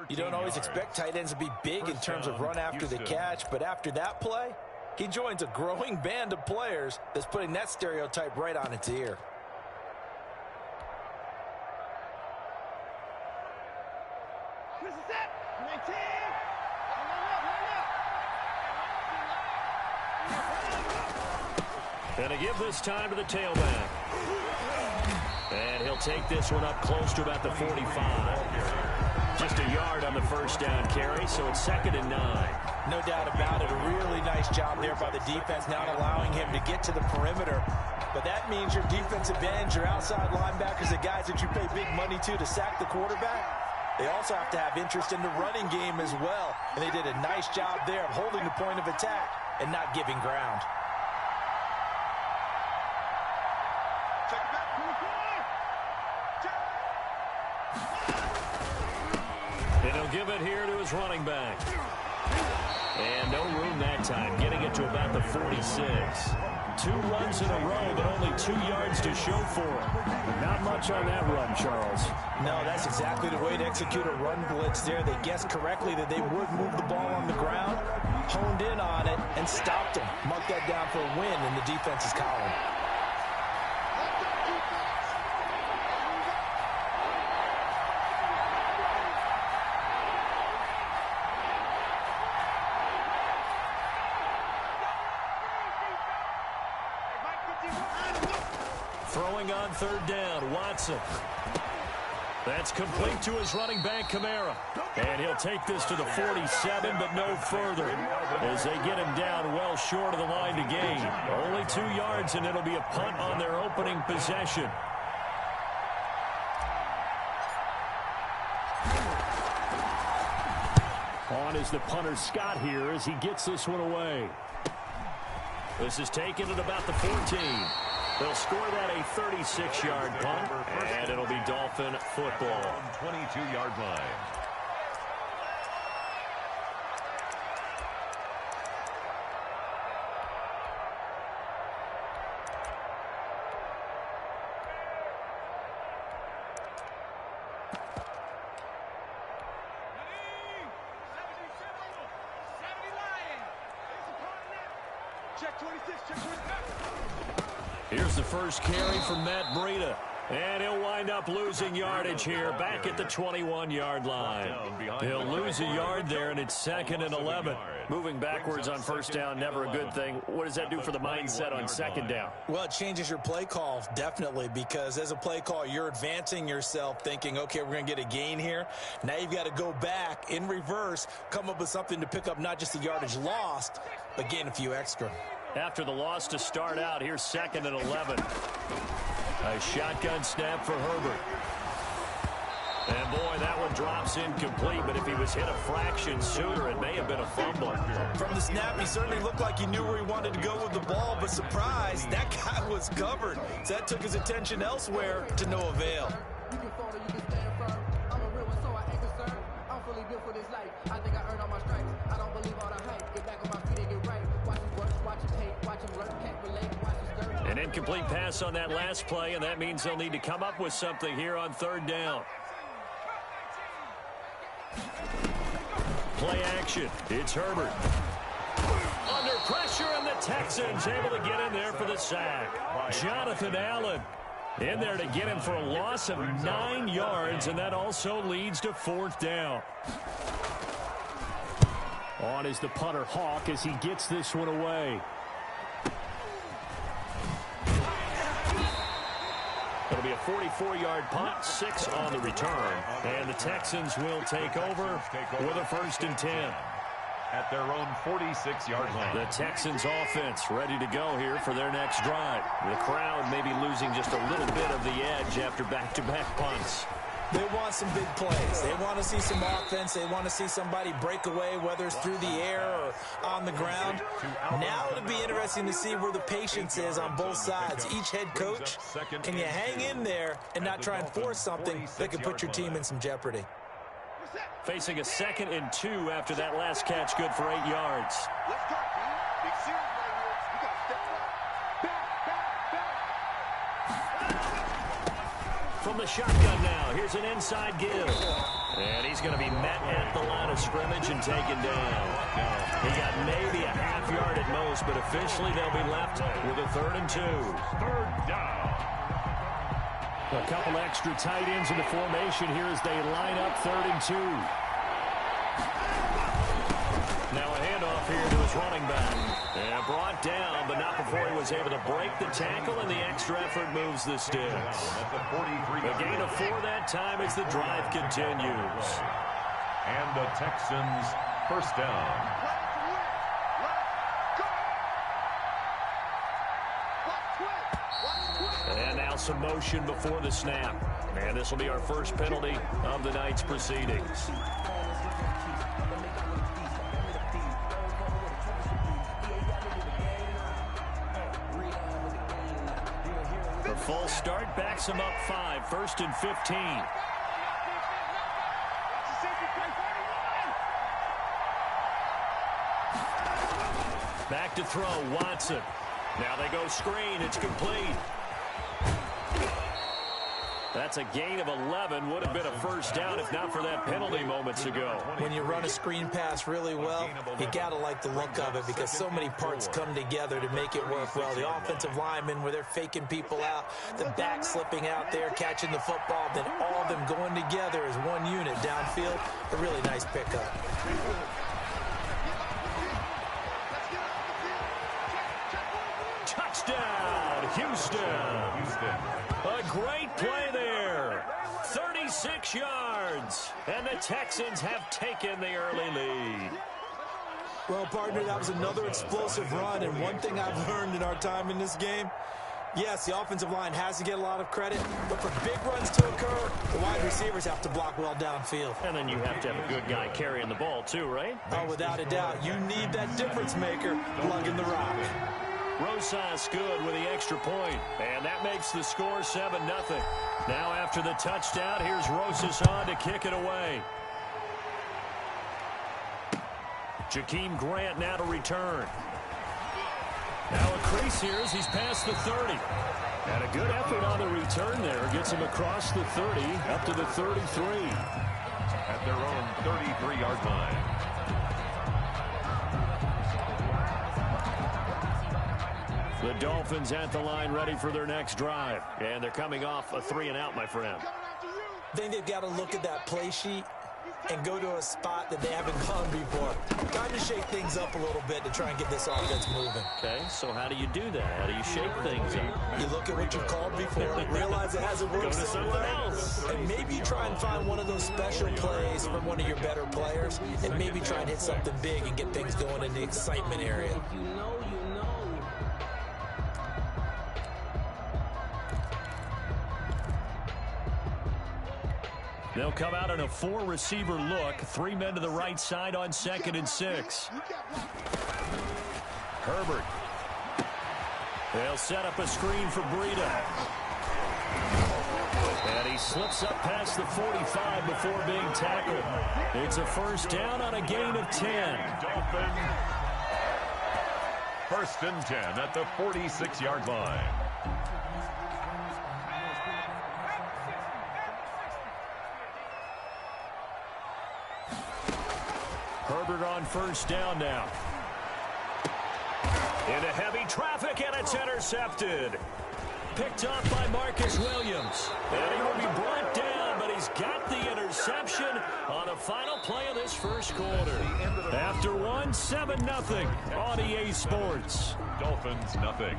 You don't always expect tight ends to be big in terms of run after the catch, but after that play, he joins a growing band of players that's putting that stereotype right on its ear. And to give this time to the tailback. And he'll take this one up close to about the 45. Just a yard on the first down carry, so it's 2nd and 9. No doubt about it. A really nice job there by the defense, not allowing him to get to the perimeter. But that means your defensive ends, your outside linebackers, the guys that you pay big money to sack the quarterback, they also have to have interest in the running game as well. And they did a nice job there of holding the point of attack and not giving ground. And he'll give it here to his running back. And no room that time, getting it to about the 46. 2 runs in a row, but only 2 yards to show for it. Not much on that run, Charles. No, that's exactly the way to execute a run blitz there. They guessed correctly that they would move the ball on the ground, honed in on it, and stopped them. Marked that down for a win in the defense's column. Throwing on 3rd down, Watson. That's complete to his running back, Kamara. And he'll take this to the 47, but no further, as they get him down well short of the line to gain. Only 2 yards, and it'll be a punt on their opening possession. On is the punter, Scott, here as he gets this one away. This is taken at about the 14. They'll score that a 36-yard punt, and it'll be Dolphin football. 22-yard line. Here's the first carry from Matt Breida. And he'll wind up losing yardage here back at the 21-yard line. He'll lose a yard there, and it's 2nd and 11. Moving backwards on 1st down, never a good thing. What does that do for the mindset on 2nd down? Well, it changes your play call, definitely, because as a play call, you're advancing yourself thinking, okay, we're going to get a gain here. Now you've got to go back in reverse, come up with something to pick up not just the yardage lost, but gain a few extra. After the loss to start out, here's 2nd and 11. A shotgun snap for Herbert. And boy, that one drops incomplete, but if he was hit a fraction sooner, it may have been a fumble. From the snap, he certainly looked like he knew where he wanted to go with the ball, but surprise, that guy was covered. So that took his attention elsewhere to no avail. You can fall or you can stand firm. I'm a real one, so I ain't concerned. I'm fully built for this life. I think I earned all my stripes. I don't believe all the hype. Get back on my feet and get right. Watch him work, watch him hate, watch him learn, can't relate, watch him stir. An incomplete pass on that last play, and that means they'll need to come up with something here on 3rd down. Play action. It's Herbert. Under pressure, and the Texans able to get in there for the sack. Jonathan Allen in there to get him for a loss of 9 yards, and that also leads to 4th down. On is the punter, Hawk, as he gets this one away. It'll be a 44-yard punt, 6 on the return. And the Texans will take over with a 1st and 10. At their own 46-yard line. The Texans offense ready to go here for their next drive. The crowd may be losing just a little bit of the edge after back-to-back punts. They want some big plays. They want to see some offense. They want to see somebody break away, whether it's through the air or on the ground. Now it'll be interesting to see where the patience is on both sides. Each head coach, can you hang in there and not try and force something that could put your team in some jeopardy? Facing a 2nd and 2 after that last catch, good for 8 yards. Let's go, man. Big series right here. You got to step up. Back. from the shotgun now. Here's an inside give. And he's going to be met at the line of scrimmage and taken down. He got maybe a half yard at most, but officially they'll be left with a 3rd and 2. Third down. A couple extra tight ends in the formation here as they line up 3rd and 2. Now a handoff here to his running back. And brought down, but not before he was able to break the tackle, and the extra effort moves the sticks. A gain of 4 that time as the drive continues. And the Texans first down. And now some motion before the snap. And this will be our first penalty of the night's proceedings. The full start backs him up 5, 1st and 15. Back to throw, Watson. Now they go screen, it's complete. That's a gain of 11. Would have been a first down if not for that penalty moments ago. When you run a screen pass really well, you got to like the look of it because so many parts come together to make it work well. The offensive linemen, where they're faking people out, the back slipping out there, catching the football, then all of them going together as one unit downfield. A really nice pickup. Touchdown, Houston. A great play there. 36 yards. And the Texans have taken the early lead. Well, partner, that was another explosive run. And one thing I've learned in our time in this game, yes, the offensive line has to get a lot of credit, but for big runs to occur, the wide receivers have to block well downfield. And then you have to have a good guy carrying the ball too, right? Oh, without a doubt. You need that difference maker lugging the rock. Rosas good with the extra point, and that makes the score 7-0. Now after the touchdown, here's Rosas on to kick it away. Jakeem Grant now to return. Now a crease here as he's past the 30. And a good effort on the return there. Gets him across the 30, up to the 33. At their own 33-yard line. The Dolphins at the line ready for their next drive. And they're coming off a 3-and-out, my friend. I think they've got to look at that play sheet and go to a spot that they haven't gone before. Time to shake things up a little bit to try and get this offense moving. Okay, so how do you do that? How do you shake things up? You look at what you've called before, realize it hasn't worked so well, and maybe try and find one of those special plays from one of your better players, and maybe try and hit something big and get things going in the excitement area. They'll come out in a 4-receiver look. 3 men to the right side on 2nd and 6. Herbert. They'll set up a screen for Breida. And he slips up past the 45 before being tackled. It's a first down on a gain of 10. First and 10 at the 46-yard line. Herbert on first down now. Into heavy traffic, and it's intercepted. Picked up by Marcus Williams. And he will be brought down, but he's got the interception on the final play of this first quarter. After one, 7-0 on EA Sports. Dolphins, nothing.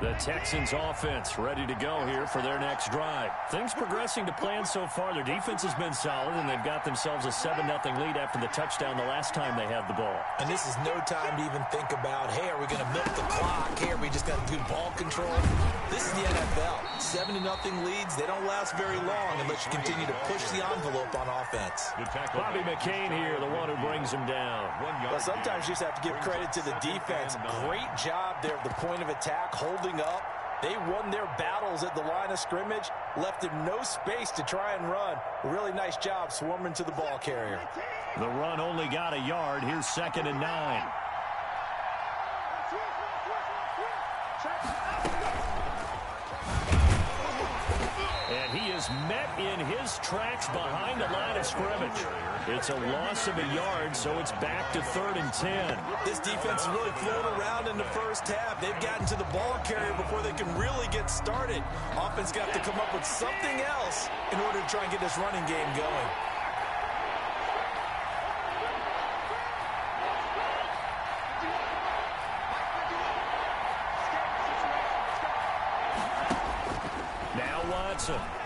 The Texans offense ready to go here for their next drive. Things progressing to plan so far. Their defense has been solid, and they've got themselves a 7-0 lead after the touchdown the last time they had the ball. And this is no time to even think about, hey, are we going to milk the clock? Hey, are we just going to do ball control? This is the NFL. 7-0 leads, they don't last very long unless you continue to push the envelope on offense. Bobby McCain here, the one who brings him down. Well, sometimes you just have to give credit to the defense. Great job there at the point of attack, holding up. They won their battles at the line of scrimmage, left him no space to try and run. A really nice job swarming to the ball carrier. The run only got a yard. Here's 2nd and 9. And he is met in his tracks behind the line of scrimmage. It's a loss of a yard, so it's back to 3rd and 10. This defense is really floating around in the first half. They've gotten to the ball carrier before they can really get started. Offense got to come up with something else in order to try and get this running game going.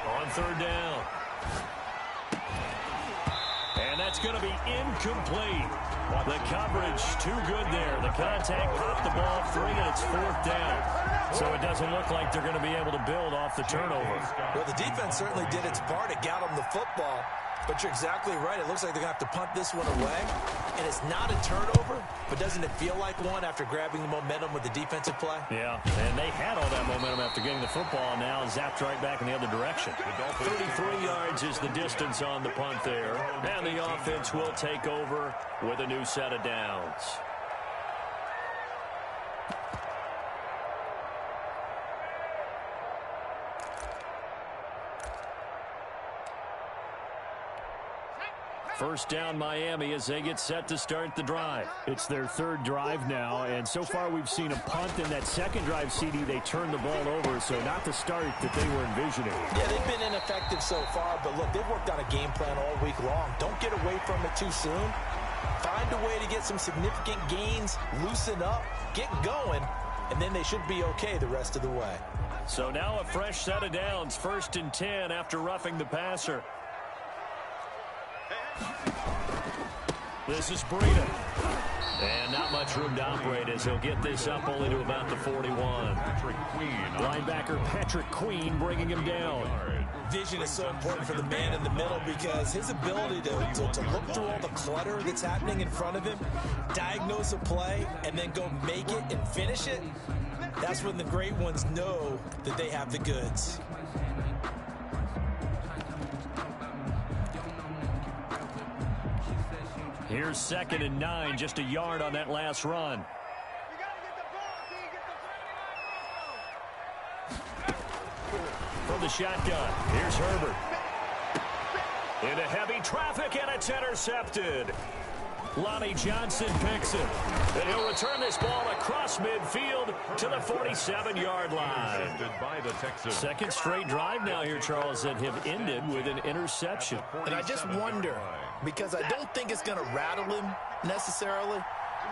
On 3rd down. And that's going to be incomplete. The coverage too good there. The contact popped the ball free, and it's 4th down. So it doesn't look like they're going to be able to build off the turnover. Well, the defense certainly did its part. It got them the football. But you're exactly right. It looks like they're going to have to punt this one away. And it's not a turnover, but doesn't it feel like one after grabbing the momentum with the defensive play? Yeah, and they had all that momentum after getting the football, and now zapped right back in the other direction. 33 yards is the distance on the punt there. And the offense will take over with a new set of downs. First down Miami as they get set to start the drive. It's their 3rd drive now, and so far we've seen a punt. In that 2nd drive, CD, they turned the ball over, so not the start that they were envisioning. Yeah, they've been ineffective so far, but look, they've worked on a game plan all week long. Don't get away from it too soon. Find a way to get some significant gains, loosen up, get going, and then they should be okay the rest of the way. So now a fresh set of downs, 1st and 10 after roughing the passer. This is Breida. And not much room to operate as he'll get this up only to about the 41. Linebacker Patrick Queen bringing him down. Vision is so important for the man in the middle because his ability to look through all the clutter that's happening in front of him, diagnose a play, and then go make it and finish it, that's when the great ones know that they have the goods. Here's 2nd and 9, just a yard on that last run. From the shotgun, here's Herbert. Into heavy traffic, and it's intercepted. Lonnie Johnson picks it. And he'll return this ball across midfield to the 47-yard line. Second straight drive now here, Charles, that have ended with an interception. And I just wonder, because I don't think it's going to rattle him necessarily,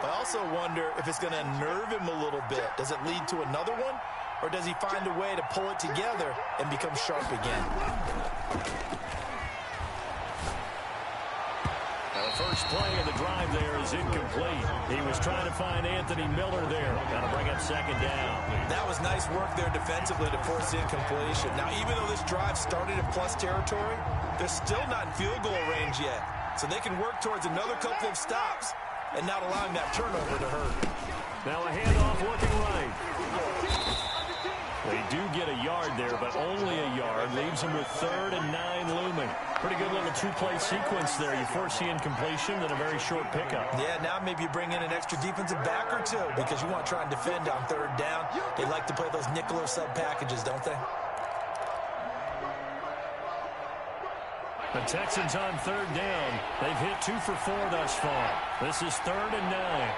I also wonder if it's going to unnerve him a little bit. Does it lead to another one? Or does he find a way to pull it together and become sharp again? The first play of the drive there is incomplete. He was trying to find Anthony Miller there. Got to bring up 2nd down. That was nice work there defensively to force the incompletion. Now, even though this drive started in plus territory, they're still not in field goal range yet. So they can work towards another couple of stops and not allowing that turnover to hurt. Now a handoff looking right. They do get a yard there, but only a yard. Leaves them with 3rd and 9 looming. Pretty good little 2-play sequence there. You force the incompletion, then a very short pickup. Yeah, now maybe you bring in an extra defensive back or two because you want to try and defend on 3rd down. They like to play those nickel or sub packages, don't they? The Texans on 3rd down. They've hit 2 for 4 thus far. This is 3rd and 9.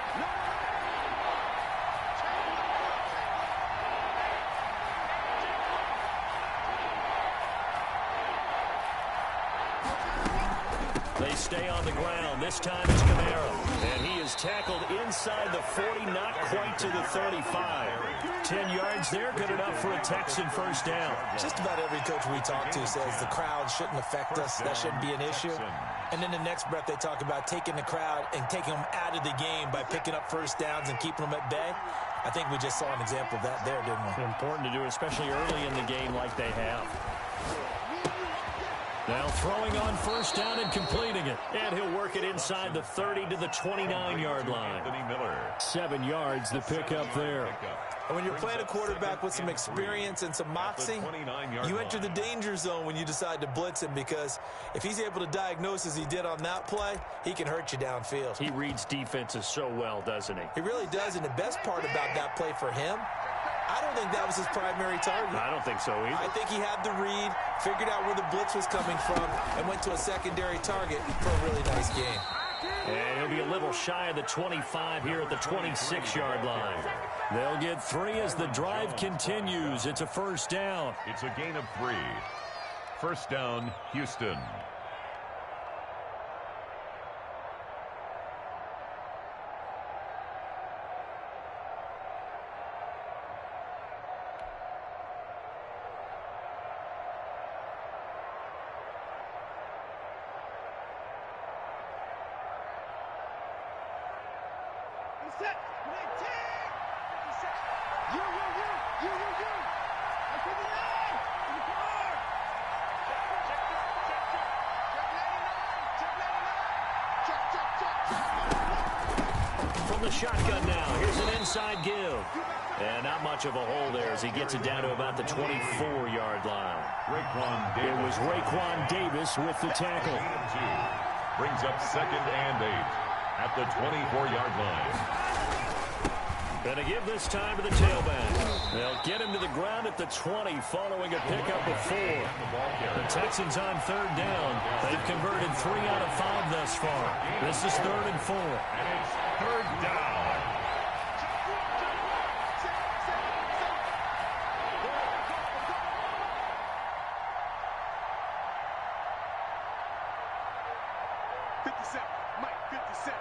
They stay on the ground. This time it's Kamara. And he is tackled inside the 40, not quite to the 35. 10 yards there, good enough for a Texan first down. Just about every coach we talk to says the crowd shouldn't affect us. That shouldn't be an issue. And then the next breath they talk about taking the crowd and taking them out of the game by picking up first downs and keeping them at bay. I think we just saw an example of that there, didn't we? Important to do, especially early in the game like they have. Now throwing on first down and completing it. And he'll work it inside the 30 to the 29-yard line. 7 yards, the pickup there. And when you're playing a quarterback with some experience and some moxie, you enter the danger zone when you decide to blitz him, because if he's able to diagnose as he did on that play, he can hurt you downfield. He reads defenses so well, doesn't he? He really does, and the best part about that play for him, I don't think that was his primary target. I don't think so either. I think he had the read, figured out where the blitz was coming from, and went to a secondary target for a really nice game. And he'll be a little shy of the 25 here at the 26-yard line. They'll get 3 as the drive continues. It's a first down. It's a gain of 3. First down, Houston. From the shotgun now, here's an inside give. And not much of a hole there as he gets it down to about the 24-yard line. It was Raekwon Davis with the tackle. Brings up 2nd and 8 at the 24-yard line. Gonna give this time to the tailback. They'll get him to the ground at the 20 following a pickup of 4. The Texans on 3rd down. They've converted 3 out of 5 thus far. This is 3rd and 4. And it's 3rd down. Mike, 57.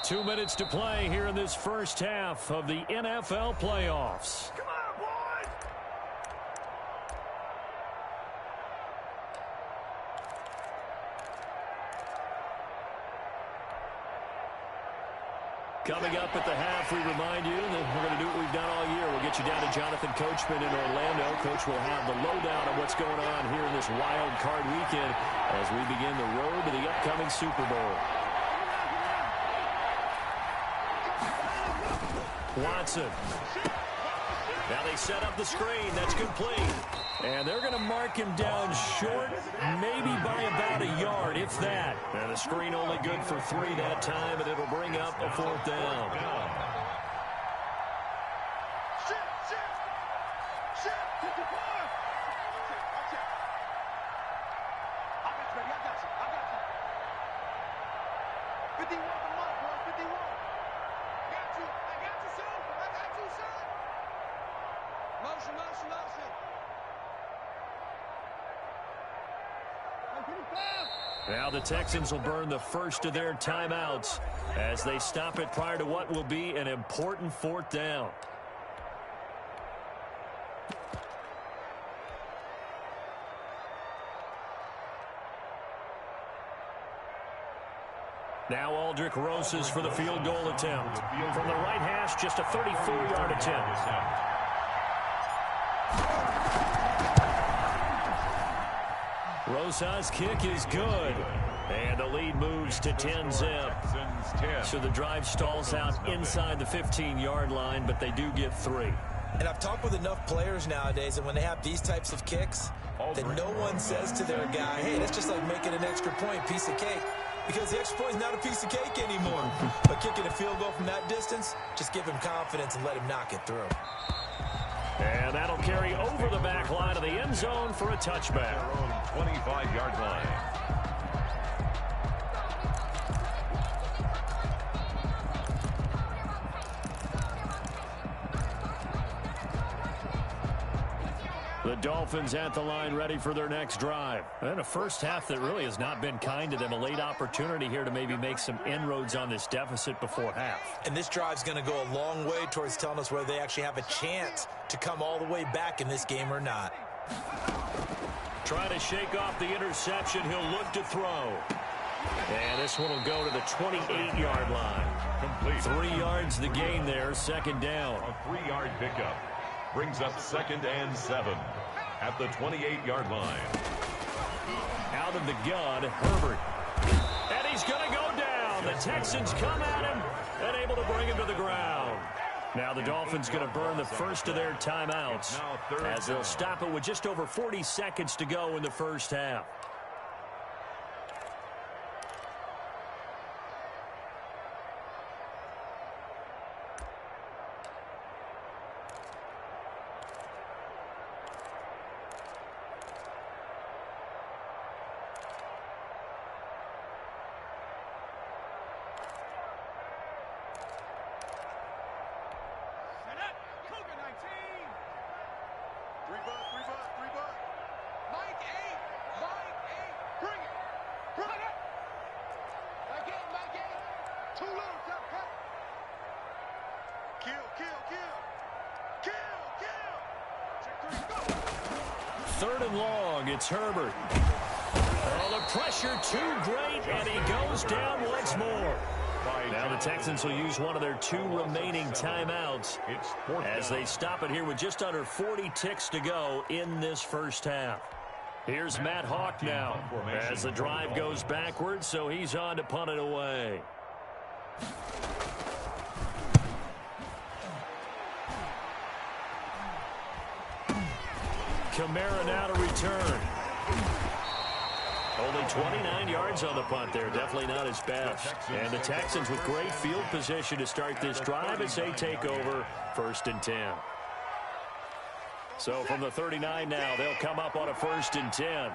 2 minutes to play here in this first half of the NFL playoffs. Come on, boys! Coming up at the half, we remind you that we're going to do what we've done all year. We'll get you down to Jonathan Coachman in Orlando. Coach will have the lowdown on what's going on here in this wild card weekend as we begin the road to the upcoming Super Bowl. Watson. Now they set up the screen. That's complete. And they're going to mark him down short, maybe by about a yard, if that. And the screen only good for 3 that time, and it'll bring up a 4th down. Now the Texans will burn the first of their timeouts as they stop it prior to what will be an important 4th down. Now Aldrick Rosas for the field goal attempt. From the right hash, just a 34-yard attempt. Rosas' kick is good. And the lead moves to 10-zip. So the drive stalls out inside the 15-yard line, but they do get 3. And I've talked with enough players nowadays, and when they have these types of kicks, that no one says to their guy, hey, that's just like making an extra point, piece of cake. Because the extra point is not a piece of cake anymore. But kicking a field goal from that distance, just give him confidence and let him knock it through. And that'll carry over the back line of the end zone for a touchback. 25-yard line. The Dolphins at the line ready for their next drive. And a first half that really has not been kind to them. A late opportunity here to maybe make some inroads on this deficit before half. And this drive's going to go a long way towards telling us whether they actually have a chance to come all the way back in this game or not. Trying to shake off the interception. He'll look to throw. And this one will go to the 28-yard line. Complete. 3 yards the gain there, second down. A 3-yard pickup. Brings up 2nd and 7 at the 28-yard line. Out of the gun, Herbert. And he's going to go down. down. The Texans come at him and able to bring him to the ground. Now the Dolphins going to burn the first of their timeouts as they'll stop it with just over 40 seconds to go in the first half. Third and long, it's Herbert. Oh, the pressure too great, and he goes down once more. Now the Texans will use one of their 2 remaining timeouts as they stop it here with just under 40 ticks to go in this first half. Here's Matt Hawk now as the drive goes backwards, so he's on to punt it away. Kamara now to return. Only 29 yards on the punt there. Definitely not his best. And the Texans with great field position to start this drive as they take over 1st and 10. So from the 39 now, they'll come up on a 1st and 10.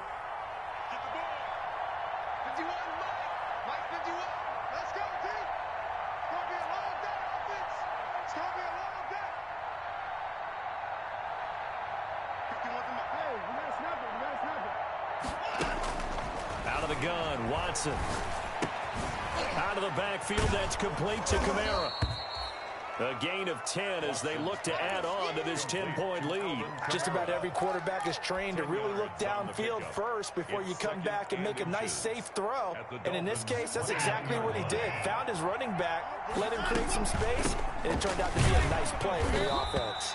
Out of the gun, Watson. Out of the backfield, that's complete to Kamara. A gain of 10 as they look to add on to this 10-point lead. Just about every quarterback is trained to really look downfield first before you come back and make a nice, safe throw. And in this case, that's exactly what he did. Found his running back, let him create some space, and it turned out to be a nice play for the offense.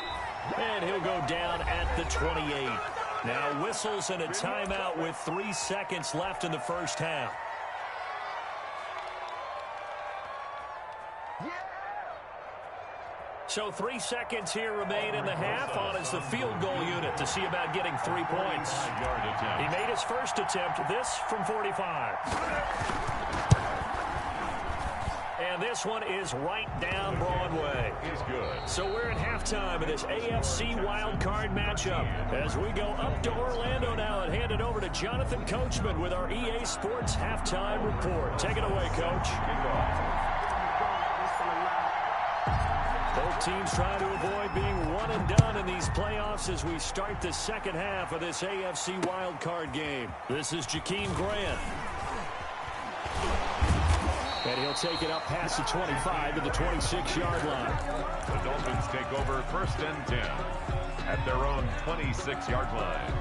And he'll go down at the 28. Now whistles and a timeout with 3 seconds left in the first half. So 3 seconds here remain in the half. On is the field goal unit to see about getting 3 points. He made his first attempt, this from 45. And this one is right down Broadway. He's good. So we're at halftime of this AFC wildcard matchup as we go up to Orlando now and hand it over to Jonathan Coachman with our EA Sports halftime report. Take it away, Coach. Both teams trying to avoid being one and done in these playoffs as we start the second half of this AFC wildcard game. This is Jakeem Grant. And he'll take it up past the 25 to the 26-yard line. The Dolphins take over 1st and 10 at their own 26-yard line.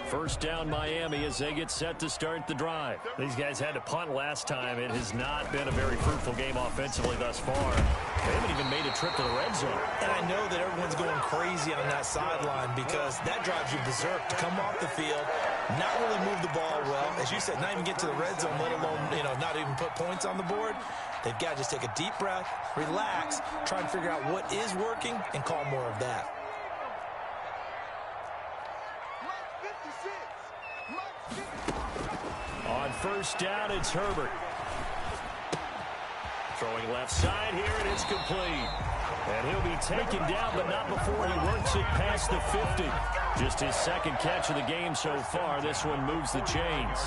First down Miami as they get set to start the drive. These guys had to punt last time. It has not been a very fruitful game offensively thus far. They haven't even made a trip to the red zone. And I know that everyone's going crazy on that sideline because that drives you berserk to come off the field, not really move the ball well. As you said, not even get to the red zone, let alone, not even put points on the board. They've got to just take a deep breath, relax, try and figure out what is working, and call more of that. On first down, it's Herbert. Throwing left side here, and it's complete. And he'll be taken down, but not before he works it past the 50. Just his second catch of the game so far. This one moves the chains.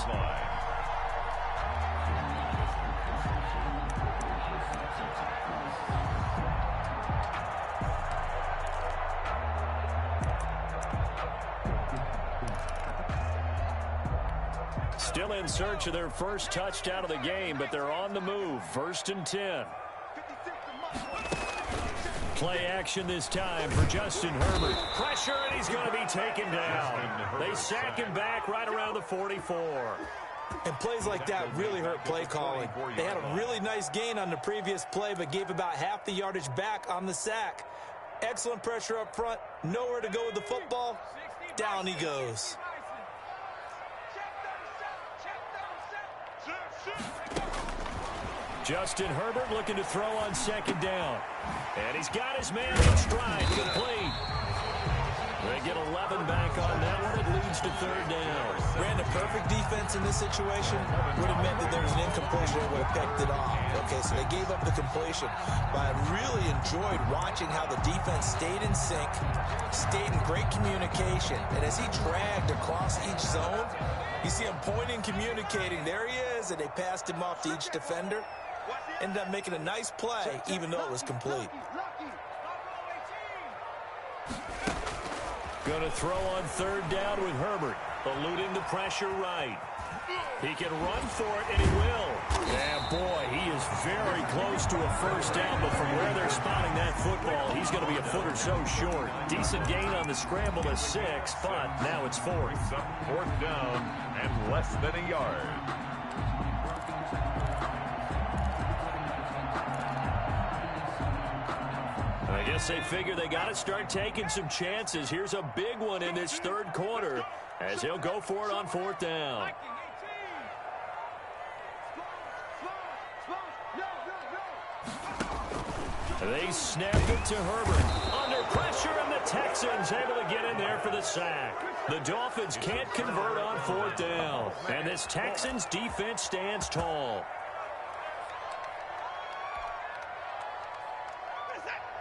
Still in search of their first touchdown of the game, but they're on the move. 1st and 10. Play action this time for Justin Herbert. Pressure, and he's going to be taken down. They sack him back right around the 44. And plays like that really hurt play calling. They had a really nice gain on the previous play, but gave about half the yardage back on the sack. Excellent pressure up front. Nowhere to go with the football. Down he goes. Justin Herbert looking to throw on second down. And he's got his man in stride. Complete. They get 11 back on that one. It leads to third down. Ran a perfect defense in this situation. Would have meant that there was an incompletion that would have picked it off. Okay, so they gave up the completion. But I really enjoyed watching how the defense stayed in sync, stayed in great communication. And as he dragged across each zone, you see him pointing, communicating. There he is, and they passed him off to each defender. Ended up making a nice play, even though it was complete. Going to throw on third down with Herbert, eluding the pressure right. He can run for it, and he will. Yeah, boy, he is very close to a first down, but from where they're spotting that football, he's going to be a foot or so short. Decent gain on the scramble is 6, but now it's 4. Fourth down and less than a yard. I guess they figure they got to start taking some chances. Here's a big one in this third quarter as he'll go for it on fourth down. They snap it to Herbert. Under pressure, and the Texans able to get in there for the sack. The Dolphins can't convert on fourth down. And this Texans defense stands tall.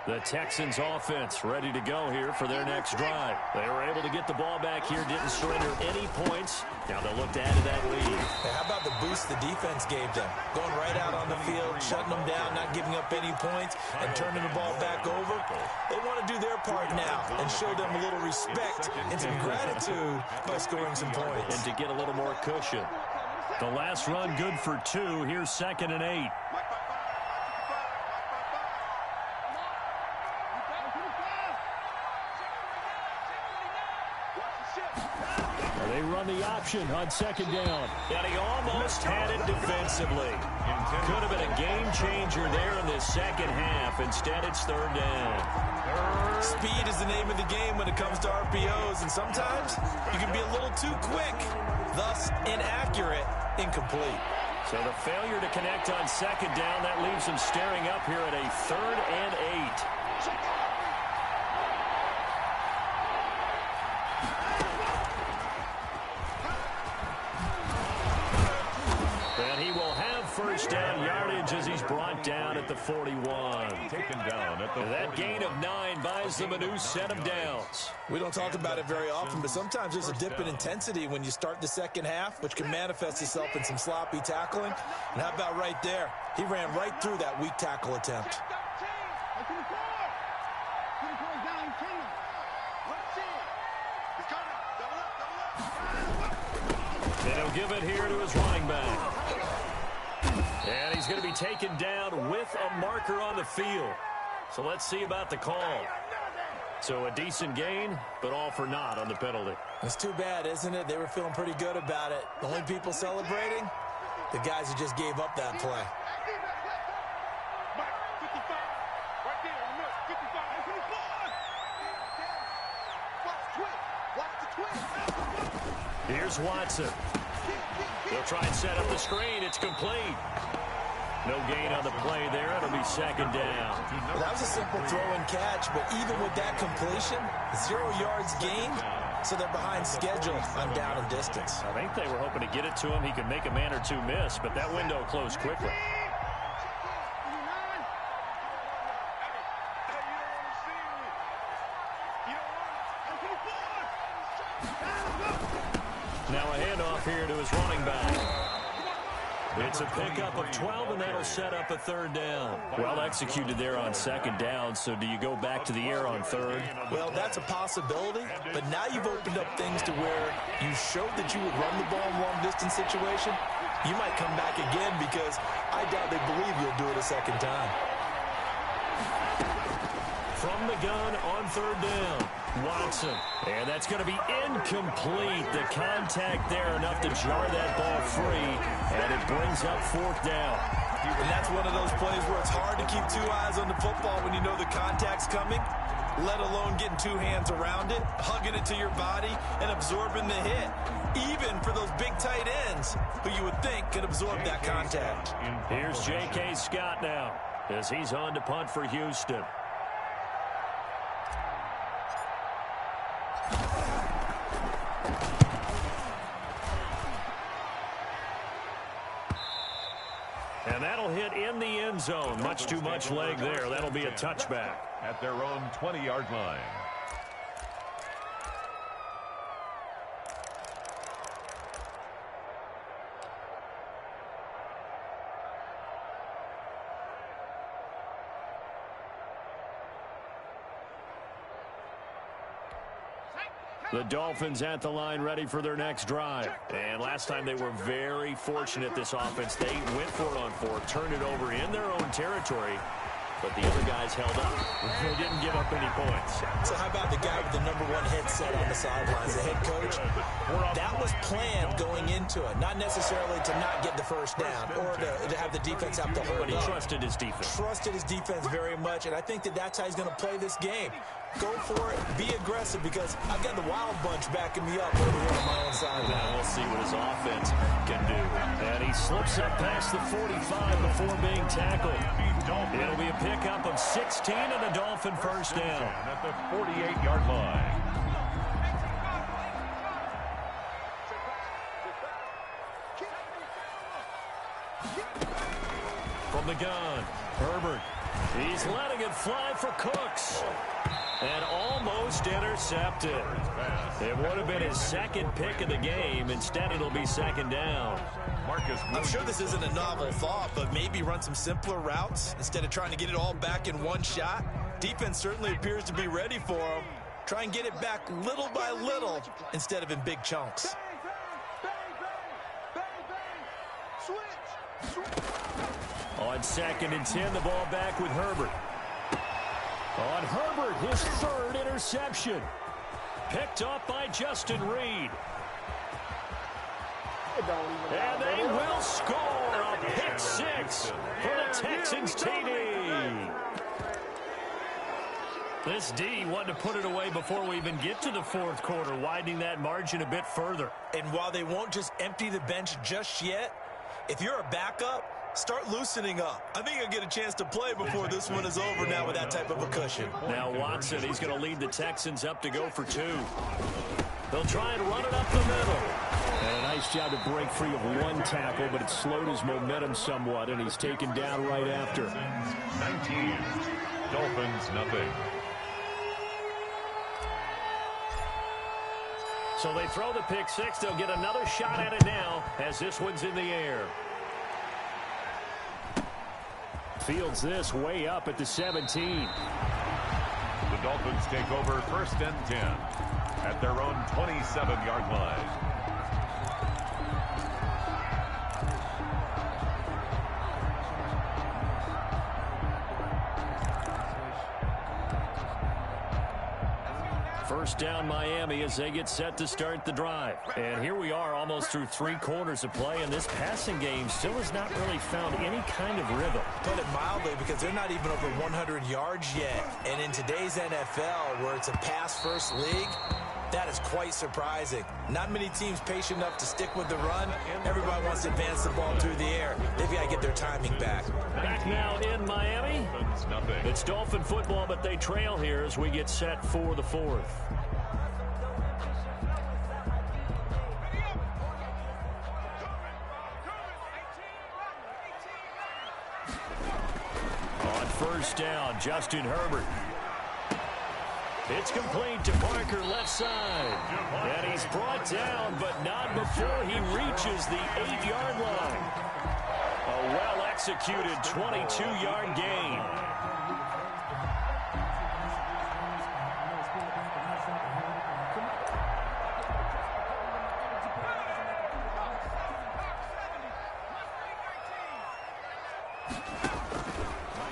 The Texans offense ready to go here for their next drive. They were able to get the ball back here, didn't surrender any points. Now they'll look to add to that lead. Hey, how about the boost the defense gave them? Going right out on the field, shutting them down, not giving up any points, and turning the ball back over. They want to do their part now and show them a little respect and some gratitude by scoring some points. And to get a little more cushion. The last run good for 2. Here's 2nd and 8. They run the option on second down. And he almost had it defensively. Could have been a game changer there in this second half. Instead, it's third down. Speed is the name of the game when it comes to RPOs, and sometimes you can be a little too quick, thus inaccurate, incomplete. So the failure to connect on second down, that leaves him staring up here at a 3rd and 8. First down yardage as he's brought down at the 41. Taken down at the 41. That gain of 9 buys them a new set of downs. We don't talk about it very often, but sometimes there's a dip in intensity when you start the second half, which can manifest itself in some sloppy tackling. And how about right there? He ran right through that weak tackle attempt. And he'll give it here to his running back. And he's going to be taken down with a marker on the field. So let's see about the call. So a decent gain, but all for naught on the penalty. It's too bad, isn't it? They were feeling pretty good about it. The only people celebrating? The guys who just gave up that play. Here's Watson. They'll try and set up the screen. It's complete. No gain on the play there. It'll be second down. Well, that was a simple throw and catch, but even with that completion, 0 yards gained, so they're behind schedule on down and distance. I think they were hoping to get it to him. He could make a man or two miss, but that window closed quickly. Now a handoff here to his running back. It's a pickup of 12, and that'll set up a third down. Well executed there on second down, so do you go back to the air on third? Well, that's a possibility, but now you've opened up things to where you showed that you would run the ball in long-distance situation. You might come back again because I doubt they believe you'll do it a second time. From the gun on third down, Watson. And that's going to be incomplete. The contact there enough to jar that ball free, and it brings up fourth down. And that's one of those plays where it's hard to keep 2 eyes on the football when you know the contact's coming. let alone getting two hands around it, hugging it to your body, and absorbing the hit. Even for those big tight ends who you would think could absorb that contact. Here's J.K. Scott now as he's on to punt for Houston. And that'll hit in the end zone. Much too much leg there. That'll be a touchback. At their own 20-yard line. The Dolphins at the line ready for their next drive. And last time they were very fortunate, this offense. They went for it on fourth, turned it over in their own territory, but the other guys held up. They didn't give up any points. So how about the guy with the #1 headset on the sidelines, the head coach? That was planned going into it, not necessarily to not get the first down or to have the defense have to hold But he up. trusted his defense. Trusted his defense very much, and I think that's how he's going to play this game. Go for it, be aggressive, because I've got the wild bunch backing me up over here on my own sideline. Now we'll see what his offense can do. And he slips up past the 45 before being tackled. It'll be a pickup of 16 and a Dolphin first down. At the 48-yard line. From the gun, Herbert. He's letting it fly for Cooks. And almost intercepted. It would have been his second pick of the game. Instead, it'll be second down. I'm sure this isn't a novel thought, but maybe run some simpler routes instead of trying to get it all back in one shot. Defense certainly appears to be ready for him. Try and get it back little by little instead of in big chunks. On 2nd and 10, the ball back with Herbert. On Herbert, his third interception. Picked up by Justin Reed. And they will score a pick six for the Texans TD. This D wanted to put it away before we even get to the fourth quarter, widening that margin a bit further. And while they won't just empty the bench just yet, if you're a backup, start loosening up. I think you'll get a chance to play before this one is over now with that type of a cushion. Now Watson, he's going to lead the Texans up to go for two. They'll try and run it up the middle. And a nice job to break free of one tackle, but it slowed his momentum somewhat, and he's taken down right after. 19. Dolphins, nothing. So they throw the pick six. They'll get another shot at it now as this one's in the air. Fields this way up at the 17. The Dolphins take over 1st and 10 at their own 27-yard line. First down Miami as they get set to start the drive. And here we are almost through 3 quarters of play, and this passing game still has not really found any kind of rhythm. Put it mildly, because they're not even over 100 yards yet. And in today's NFL, where it's a pass-first league, that is quite surprising. Not many teams patient enough to stick with the run. Everybody wants to advance the ball through the air. They've got to get their timing back. Back now in Miami. It's Dolphin football, but they trail here as we get set for the fourth. On first down, Justin Herbert. It's complete to Parker, left side. And he's brought down, but not before he reaches the 8-yard line. A well-executed 22-yard gain.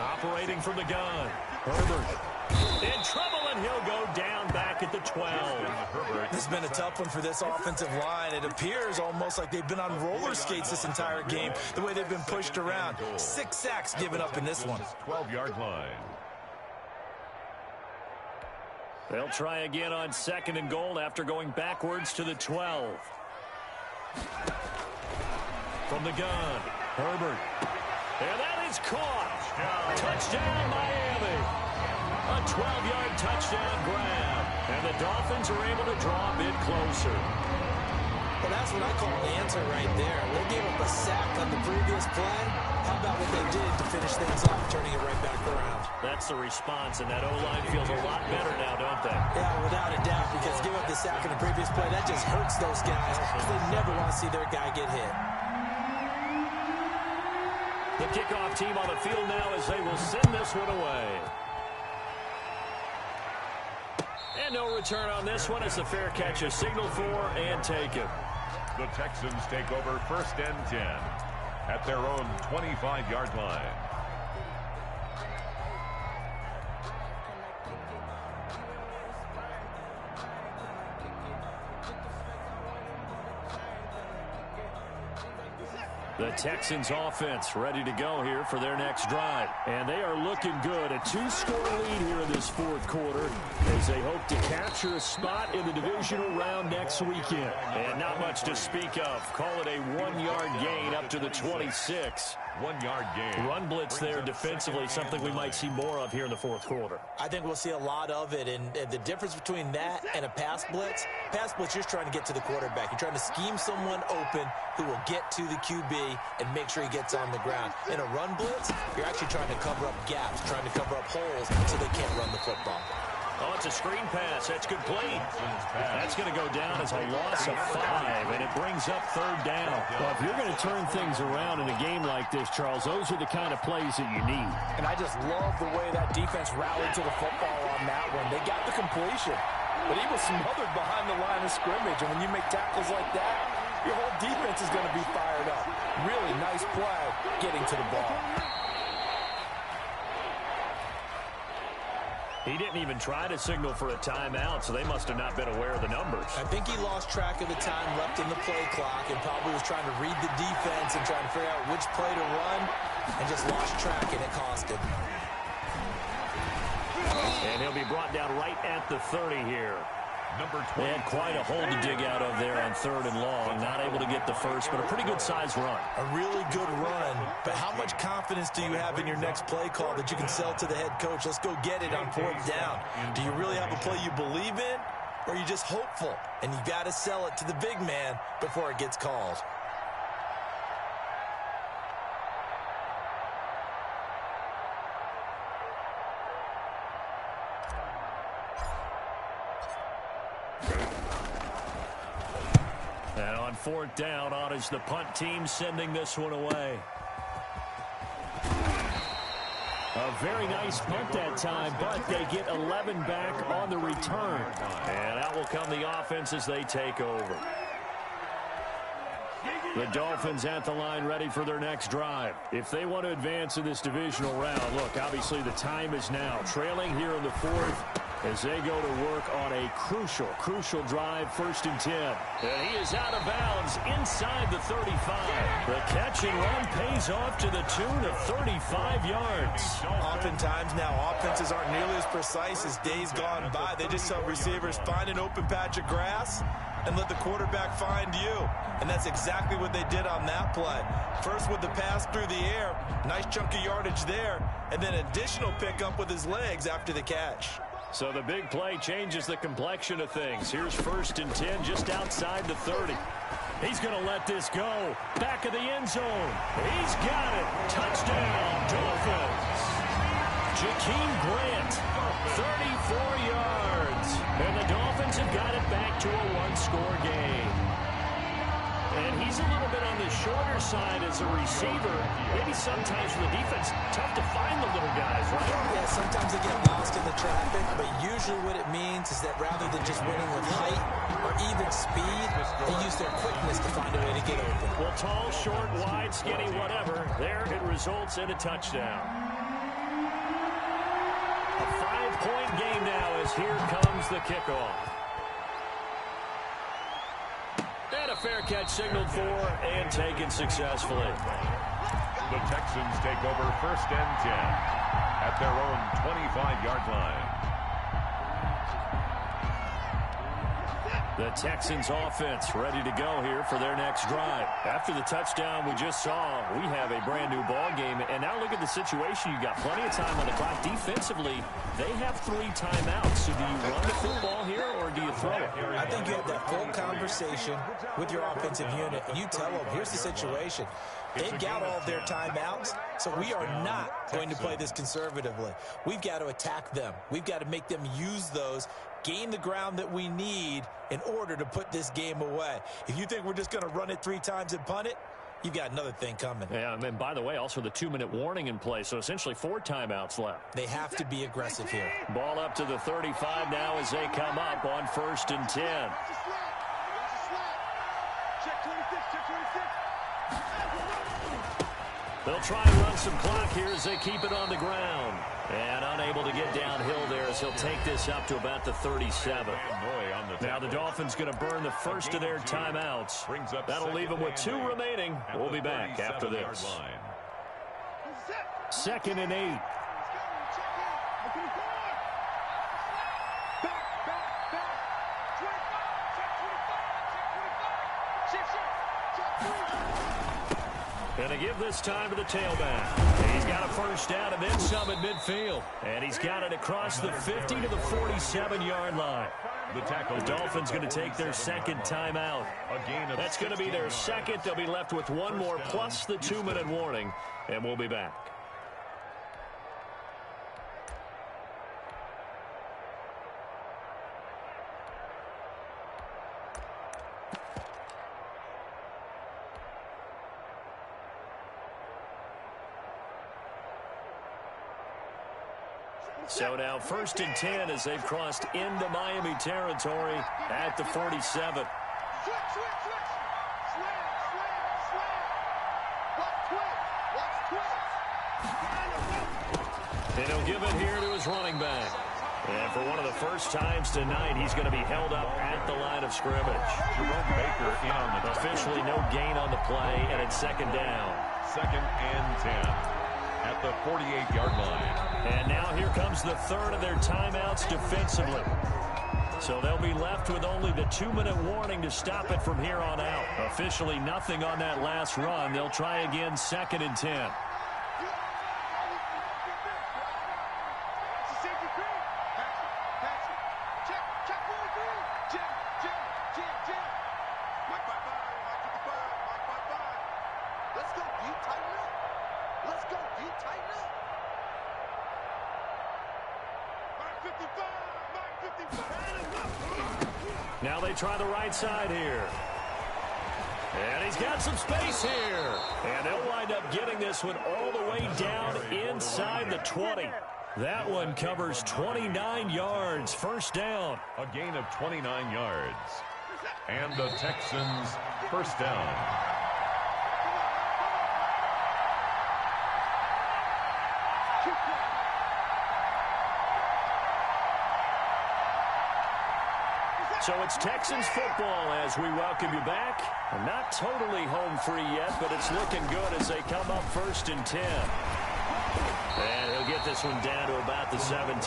Operating from the gun, Herbert. In trouble, and he'll go down back at the 12. This has been a tough one for this offensive line. It appears almost like they've been on roller skates this entire game, the way they've been pushed around. 6 sacks given up in this one. 12-yard line. They'll try again on 2nd and goal after going backwards to the 12. From the gun, Herbert. And that is caught. Touchdown, Miami. A 12-yard touchdown grab. And the Dolphins are able to draw a bit closer. Well, that's what I call an answer right there. They gave up a sack on the previous play. How about what they did to finish things off, turning it right back around? That's the response, and that O-line feels a lot better now, don't they? Yeah, without a doubt, because give up the sack on the previous play, that just hurts those guys because they never want to see their guy get hit. The kickoff team on the field now as they will send this one away. And no return on this one as the fair catch is signaled for and taken. The Texans take over 1st and 10 at their own 25-yard line. The Texans offense ready to go here for their next drive. And they are looking good. A 2-score lead here in this 4th quarter as they hope to capture a spot in the divisional round next weekend. And not much to speak of. Call it a 1-yard gain up to the 26. 1-yard gain. Run blitz there defensively, something we might see more of here in the 4th quarter. I think we'll see a lot of it, and the difference between that and a pass blitz, you're trying to get to the quarterback. You're trying to scheme someone open who will get to the QB and make sure he gets on the ground. In a run blitz, you're actually trying to cover up gaps, trying to cover up holes so they can't run the football. Oh, it's a screen pass. That's complete. That's going to go down as a loss of 5, and it brings up 3rd down. Well, if you're going to turn things around in a game like this, Charles, those are the kind of plays that you need. And I just love the way that defense rallied to the football on that one. They got the completion, but he was smothered behind the line of scrimmage, and when you make tackles like that, your whole defense is going to be fired up. Really nice play getting to the ball. He didn't even try to signal for a timeout, so they must have not been aware of the numbers. I think he lost track of the time left in the play clock and probably was trying to read the defense and trying to figure out which play to run and just lost track, and it cost him. And he'll be brought down right at the 30 here. Number 20. They had quite a hole to dig out of there on 3rd and long. Not able to get the first, but a pretty good size run. A really good run, but how much confidence do you have in your next play call that you can sell to the head coach? Let's go get it on 4th down. Do you really have a play you believe in, or are you just hopeful? And you got to sell it to the big man before it gets called. And on 4th down, on is the punt team sending this one away. A very nice punt that time, but they get 11 back on the return. And out will come the offense as they take over. The Dolphins at the line ready for their next drive. If they want to advance in this divisional round, look, obviously the time is now. Trailing here in the 4th as they go to work on a crucial drive, 1st and 10. And he is out of bounds inside the 35. The catch and run pays off to the tune of 35 yards. Oftentimes now, offenses aren't nearly as precise as days gone by. They just tell receivers, find an open patch of grass and let the quarterback find you. And that's exactly what they did on that play. First with the pass through the air, nice chunk of yardage there, and then additional pickup with his legs after the catch. So the big play changes the complexion of things. Here's 1st and 10 just outside the 30. He's going to let this go. Back of the end zone. He's got it. Touchdown, Dolphins. Jakeem Grant, 34 yards. And the Dolphins have got it back to a 1-score game. And he's a little bit on the shorter side as a receiver. Maybe sometimes for the defense, tough to find the little guys, right? Yeah, sometimes they get lost in the traffic, but usually what it means is that rather than just winning with height or even speed, they use their quickness to find a way to get open. Well, tall, short, wide, skinny, whatever. There it results in a touchdown. A 5-point game now as here comes the kickoff. And a fair catch signaled for and taken successfully. The Texans take over 1st and 10 at their own 25-yard line. The Texans offense ready to go here for their next drive. After the touchdown we just saw, we have a brand new ball game. And now look at the situation. You got plenty of time on the clock. Defensively, they have 3 timeouts. So do you run the football here or do you throw it? I think you have that full conversation with your offensive unit. You tell them, here's the situation. They've got all of their timeouts, so we are not going to play this conservatively. We've got to attack them. We've got to make them use those, gain the ground that we need in order to put this game away. If you think we're just going to run it 3 times and punt it, you've got another thing coming. Yeah, and by the way, also the 2-minute warning in play, so essentially 4 timeouts left. They have to be aggressive here. Ball up to the 35 now as they come up on 1st and 10. Check 26, check 26. They'll try and run some clock here as they keep it on the ground. And unable to get downhill there as he'll take this up to about the 37. Now the Dolphins going to burn the first of their timeouts. That'll leave them with 2 remaining. We'll be back after this. 2nd and 8. Going to give this time to the tailback. He's got a first down and then some at midfield. And he's got it across the 50 to the 47-yard line. The Dolphins going to take their 2nd timeout. That's going to be their 2nd. They'll be left with 1 more plus the 2-minute warning. And we'll be back. So now 1st and 10 as they've crossed into Miami territory at the 47. Switch. And he'll give it here to his running back. And for one of the first times tonight, he's going to be held up at the line of scrimmage. Jerome Baker in on the Officially no gain on the play, and it's 2nd down. 2nd and 10 at the 48-yard line. And now here comes the 3rd of their timeouts defensively. So they'll be left with only the 2-minute warning to stop it from here on out. Officially nothing on that last run. They'll try again 2nd and 10. Now they try the right side here. And he's got some space here. And they'll wind up getting this one all the way down inside the 20. That one covers 29 yards. First down. A gain of 29 yards. And the Texans first down. So it's Texans football as we welcome you back. Not totally home free yet, but it's looking good as they come up 1st and 10. And he'll get this one down to about the 17.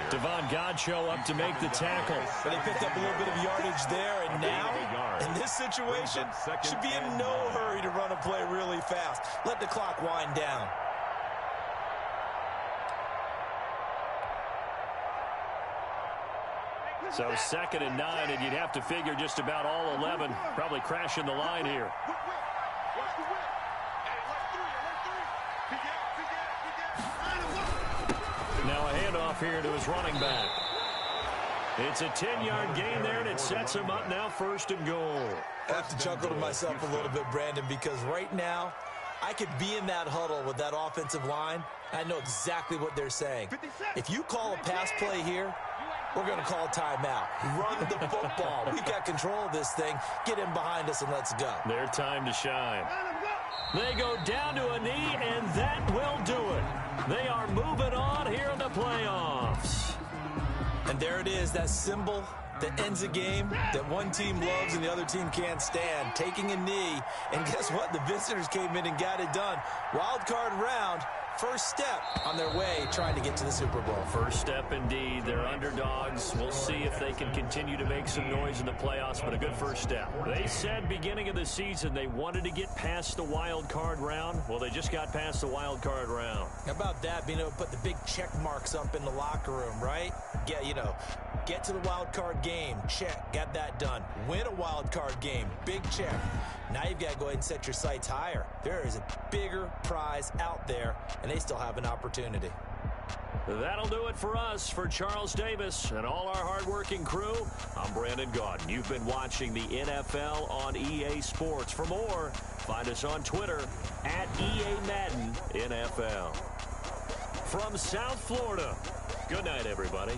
Devon Godchaux up to make the tackle. But they picked up a little bit of yardage there, and now, in this situation, should be in no hurry to run a play really fast. Let the clock wind down. So 2nd and 9, and you'd have to figure just about all 11 probably crashing the line here. Now a handoff here to his running back. It's a 10-yard gain there, and it sets him up now 1st and goal. I have to chuckle to myself a little bit, Brandon, because right now I could be in that huddle with that offensive line. I know exactly what they're saying. If you call a pass play here, we're going to call timeout. Run the football. We've got control of this thing. Get in behind us and let's go. Their time to shine. They go down to a knee, and that will do it. They are moving on here in the playoffs. And there it is, that symbol that ends a game that one team loves and the other team can't stand. Taking a knee, and guess what? The visitors came in and got it done. Wild card round, first step on their way trying to get to the Super Bowl. First step indeed. They're underdogs. We'll see if they can continue to make some noise in the playoffs, but a good first step. They said beginning of the season they wanted to get past the wild card round. Well, they just got past the wild card round. How about that, being able to put the big check marks up in the locker room, right? Get to the wild card game, check, got that done. Win a wild card game, big check. Now you've got to go ahead and set your sights higher. There is a bigger prize out there, and they still have an opportunity. That'll do it for us. For Charles Davis and all our hardworking crew, I'm Brandon Gaudin. You've been watching the NFL on EA Sports. For more, find us on Twitter at EA Madden NFL. From South Florida, good night, everybody.